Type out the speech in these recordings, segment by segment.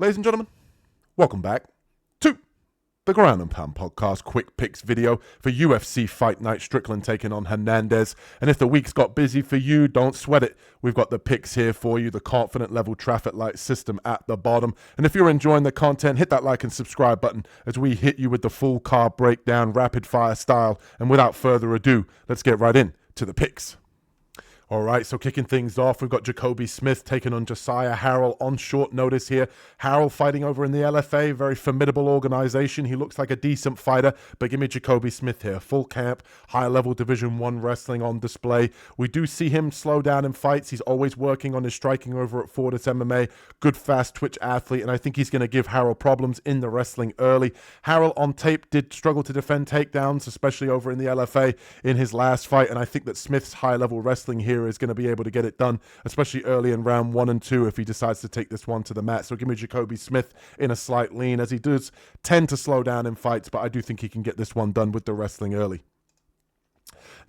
Ladies and gentlemen, welcome back to the Ground and Pound Podcast quick picks video for UFC Fight Night. Strickland taking on Hernandez. And if the week's got busy for you, don't sweat it. We've got the picks here for you, the confident level traffic light system at the bottom. And if you're enjoying the content, hit that like and subscribe button as we hit you with the full card breakdown, rapid fire style. And without further ado, let's get right in to the picks. All right, so kicking things off, we've got Jacoby Smith taking on Josiah Harrell on short notice here. Harrell fighting over in the LFA, very formidable organization. He looks like a decent fighter, but give me Jacoby Smith here. Full camp, high-level Division I wrestling on display. We do see him slow down in fights. He's always working on his striking over at Fortis MMA. Good, fast twitch athlete, and I think he's going to give Harrell problems in the wrestling early. Harrell on tape did struggle to defend takedowns, especially over in the LFA in his last fight, and I think that Smith's high-level wrestling here is going to be able to get it done, especially early in round 1 and 2 if he decides to take this one to the mat. So give me Jacoby Smith in a slight lean, as he does tend to slow down in fights, but I do think he can get this one done with the wrestling early.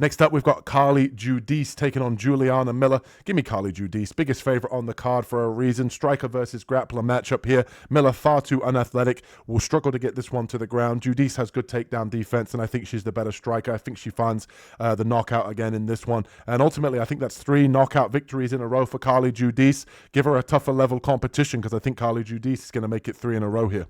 Next up, we've got Carly Judice taking on Juliana Miller. Give me Carly Judice, biggest favorite on the card for a reason. Striker versus grappler matchup here. Miller far too unathletic, will struggle to get this one to the ground. Judice has good takedown defense, and I think she's the better striker. I think she finds the knockout again in this one. And ultimately, I think that's 3 knockout victories in a row for Carly Judice. Give her a tougher level competition, because I think Carly Judice is going to make it 3 in a row here.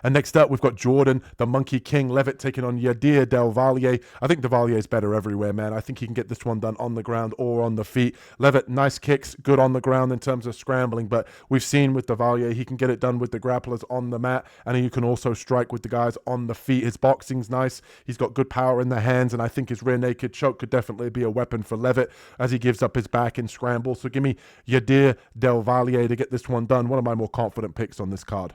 And next up, we've got Jordan, the Monkey King Levitt, taking on Yadir Del Valle. I think Del Valle is better everywhere, man. I think he can get this one done on the ground or on the feet. Levitt, nice kicks, good on the ground in terms of scrambling, but we've seen with Del Valle, he can get it done with the grapplers on the mat, and he can also strike with the guys on the feet. His boxing's nice. He's got good power in the hands, and I think his rear naked choke could definitely be a weapon for Levitt as he gives up his back in scramble. So give me Yadir Del Valle to get this one done. One of my more confident picks on this card.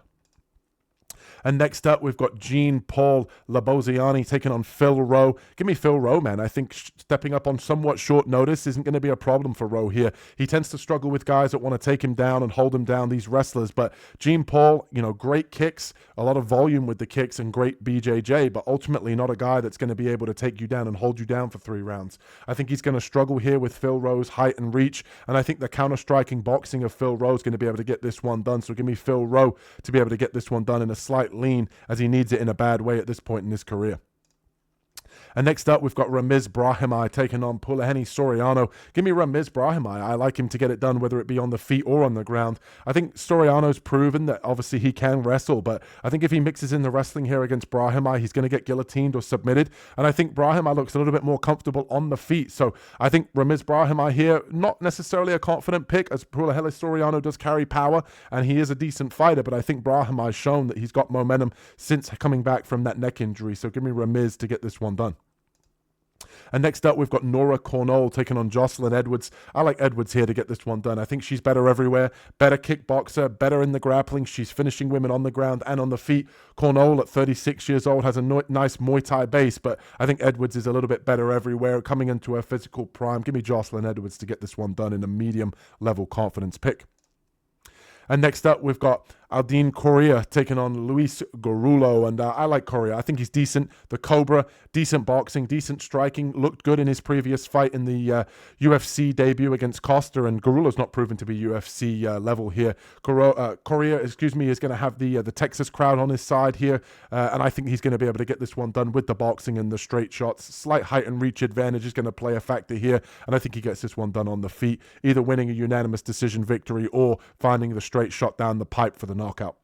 And next up, we've got Jean-Paul Laboziani taking on Phil Rowe. Give me Phil Rowe, man. I think stepping up on somewhat short notice isn't going to be a problem for Rowe here. He tends to struggle with guys that want to take him down and hold him down, these wrestlers. But Jean-Paul, great kicks, a lot of volume with the kicks, and great BJJ, but ultimately not a guy that's going to be able to take you down and hold you down for 3 rounds. I think he's going to struggle here with Phil Rowe's height and reach, and I think the counter-striking boxing of Phil Rowe is going to be able to get this one done. So give me Phil Rowe to be able to get this one done in a slight lean, as he needs it in a bad way at this point in his career. And next up, we've got Ramiz Brahimaj taking on Pulaheni Soriano. Give me Ramiz Brahimaj. I like him to get it done, whether it be on the feet or on the ground. I think Soriano's proven that obviously he can wrestle, but I think if he mixes in the wrestling here against Brahimaj, he's going to get guillotined or submitted. And I think Brahimaj looks a little bit more comfortable on the feet. So I think Ramiz Brahimaj here, not necessarily a confident pick, as Pulaheni Soriano does carry power, and he is a decent fighter, but I think Brahimaj's shown that he's got momentum since coming back from that neck injury. So give me Ramiz to get this one done. And next up, we've got Nora Cornell taking on Jocelyn Edwards. I like Edwards here to get this one done. I think she's better everywhere, better kickboxer, better in the grappling. She's finishing women on the ground and on the feet. Cornell, at 36 years old, has a nice Muay Thai base, but I think Edwards is a little bit better everywhere, coming into her physical prime. Give me Jocelyn Edwards to get this one done in a medium-level confidence pick. And next up, we've got Aldine Correa taking on Luis Garullo, and I like Correa. I think he's decent. The Cobra, decent boxing, decent striking, looked good in his previous fight in the UFC debut against Costa, and Garullo's not proven to be UFC level here. Correa, is going to have the Texas crowd on his side here, and I think he's going to be able to get this one done with the boxing and the straight shots. Slight height and reach advantage is going to play a factor here, and I think he gets this one done on the feet, either winning a unanimous decision victory or finding the straight shot down the pipe for the knockout.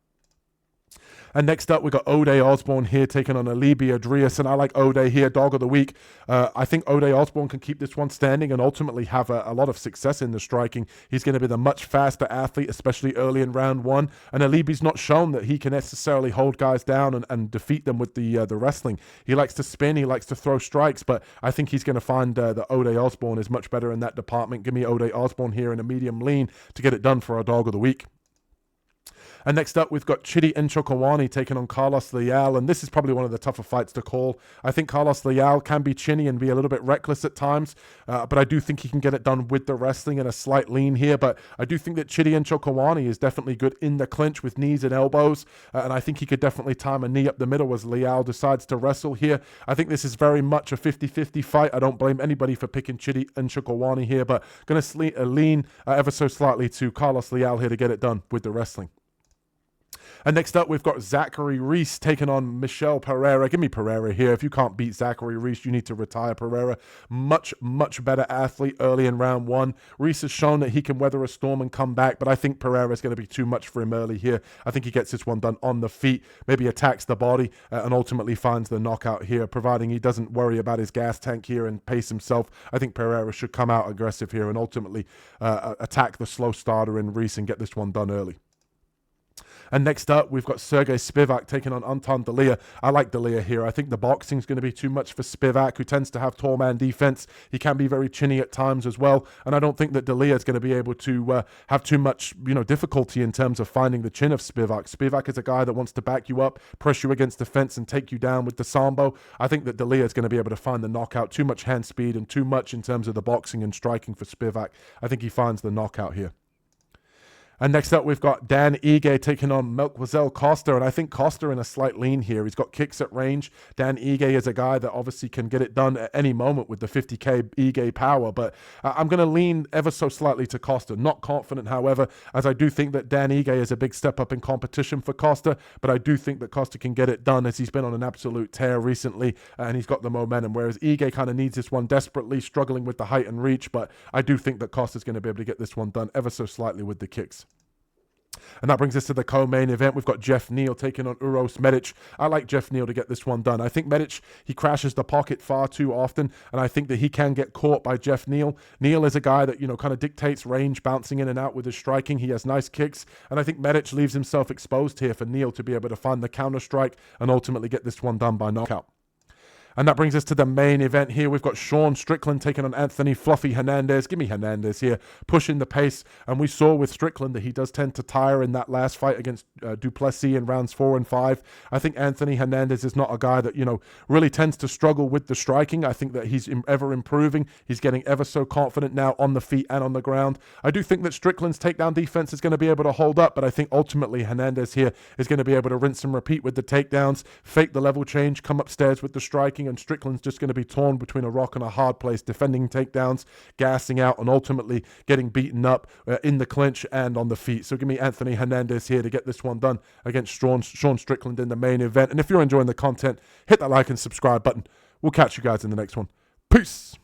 And next up, we got O'Day Osborne here taking on Alibi Adrias, and I like O'Day here, dog of the week. I think O'Day Osborne can keep this one standing and ultimately have a lot of success in the striking. He's going to be the much faster athlete, especially early in round 1, and Alibi's not shown that he can necessarily hold guys down and defeat them with the wrestling. He likes to spin, he likes to throw strikes, but I think he's going to find that O'Day Osborne is much better in that department. Give me O'Day Osborne here in a medium lean to get it done for our dog of the week. And next up, we've got Chidi Njokuani taking on Carlos Leal, and this is probably one of the tougher fights to call. I think Carlos Leal can be chinny and be a little bit reckless at times, but I do think he can get it done with the wrestling and a slight lean here. But I do think that Chidi Njokuani is definitely good in the clinch with knees and elbows, and I think he could definitely time a knee up the middle as Leal decides to wrestle here. I think this is very much a 50-50 fight. I don't blame anybody for picking Chidi Njokuani here, but going to lean ever so slightly to Carlos Leal here to get it done with the wrestling. And next up, we've got Zachary Reese taking on Michel Pereira. Give me Pereira here. If you can't beat Zachary Reese, you need to retire Pereira. Much better athlete early in round one. Reese has shown that he can weather a storm and come back, but I think Pereira is going to be too much for him early here. I think he gets this one done on the feet, maybe attacks the body, and ultimately finds the knockout here, providing he doesn't worry about his gas tank here and pace himself. I think Pereira should come out aggressive here and ultimately attack the slow starter in Reese and get this one done early. And next up, we've got Sergey Spivak taking on Anton Delia. I like Delia here. I think the boxing's going to be too much for Spivak, who tends to have tall man defense. He can be very chinny at times as well. And I don't think that Delia is going to be able to have too much, difficulty in terms of finding the chin of Spivak. Spivak is a guy that wants to back you up, press you against the fence, and take you down with the sambo. I think that Delia is going to be able to find the knockout. Too much hand speed and too much in terms of the boxing and striking for Spivak. I think he finds the knockout here. And next up, we've got Dan Ige taking on Melquizael Costa, and I think Costa in a slight lean here. He's got kicks at range. Dan Ige is a guy that obviously can get it done at any moment with the 50k Ige power, but I'm going to lean ever so slightly to Costa. Not confident, however, as I do think that Dan Ige is a big step up in competition for Costa, but I do think that Costa can get it done as he's been on an absolute tear recently, and he's got the momentum, whereas Ige kind of needs this one desperately, struggling with the height and reach, but I do think that Costa's going to be able to get this one done ever so slightly with the kicks. And that brings us to the co-main event. We've got Jeff Neal taking on Uros Medic. I like Jeff Neal to get this one done. I think Medic, he crashes the pocket far too often, and I think that he can get caught by Jeff Neal. Neal is a guy that, kind of dictates range, bouncing in and out with his striking. He has nice kicks, and I think Medic leaves himself exposed here for Neal to be able to find the counter strike and ultimately get this one done by knockout. And that brings us to the main event here. We've got Sean Strickland taking on Anthony Fluffy Hernandez. Give me Hernandez here, pushing the pace. And we saw with Strickland that he does tend to tire in that last fight against Duplessis in rounds 4 and 5. I think Anthony Hernandez is not a guy that, really tends to struggle with the striking. I think that he's ever improving. He's getting ever so confident now on the feet and on the ground. I do think that Strickland's takedown defense is going to be able to hold up, but I think ultimately Hernandez here is going to be able to rinse and repeat with the takedowns, fake the level change, come upstairs with the striking, and Strickland's just going to be torn between a rock and a hard place, defending takedowns, gassing out, and ultimately getting beaten up in the clinch and on the feet. So give me Anthony Hernandez here to get this one done against Sean Strickland in the main event. And if you're enjoying the content, hit that like and subscribe button. We'll catch you guys in the next one. Peace.